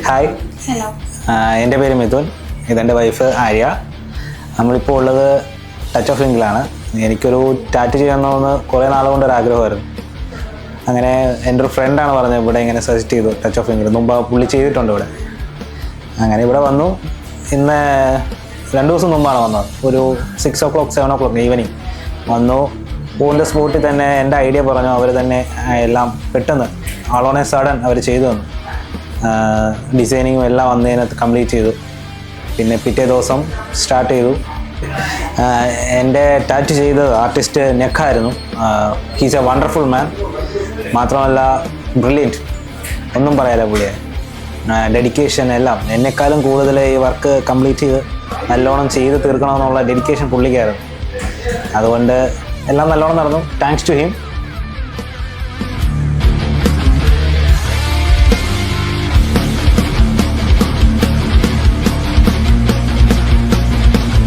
Hi, hello. എൻ്റെ പേര് മിഥുൻ, ഇതെൻ്റെ വൈഫ് ആര്യ. നമ്മളിപ്പോൾ ഉള്ളത് ടച്ച് ഓഫ് ഇങ്കിലാണ്. എനിക്കൊരു ടാറ്റു ചെയ്യണമെന്ന് കുറേ നാളുകൊണ്ട് ഒരു ആഗ്രഹമായിരുന്നു. അങ്ങനെ എൻ്റെ ഒരു ഫ്രണ്ടാണ് പറഞ്ഞത്, ഇവിടെ ഇങ്ങനെ സജസ്റ്റ് ചെയ്തു ടച്ച് ഓഫ് ഇങ്കിൽ. മുമ്പ് പുള്ളി ചെയ്തിട്ടുണ്ട് ഇവിടെ. അങ്ങനെ ഇവിടെ വന്നു. ഇന്ന് 2 ദിവസം മുമ്പാണ് വന്നത്. ഒരു 6 o'clock 7 o'clock ഈവനിങ് വന്നു. ഓൺ ദ സ്പോട്ടിൽ തന്നെ എൻ്റെ ഐഡിയ പറഞ്ഞു. അവർ തന്നെ എല്ലാം പെട്ടെന്ന് ഓൺ എ സഡൻ അവർ ചെയ്തു തന്നു. ഡിസൈനിങ്ങും എല്ലാം വന്നതിനകത്ത് കംപ്ലീറ്റ് ചെയ്തു. പിന്നെ പിറ്റേ ദിവസം സ്റ്റാർട്ട് ചെയ്തു. എൻ്റെ ടാറ്റു ചെയ്തത് ആർട്ടിസ്റ്റ് നെക്കായിരുന്നു. He's a wonderful man. മാത്രമല്ല ബ്രില്യൻറ്റ്, ഒന്നും പറയാല്ല പുള്ളിയെ. ഡെഡിക്കേഷൻ എല്ലാം എന്നെക്കാളും കൂടുതൽ ഈ വർക്ക് കംപ്ലീറ്റ് ചെയ്ത് നല്ലോണം ചെയ്ത് തീർക്കണമെന്നുള്ള ഡെഡിക്കേഷൻ പുള്ളിക്കായിരുന്നു. അതുകൊണ്ട് എല്ലാം നല്ലോണം നടന്നു. Thanks to him.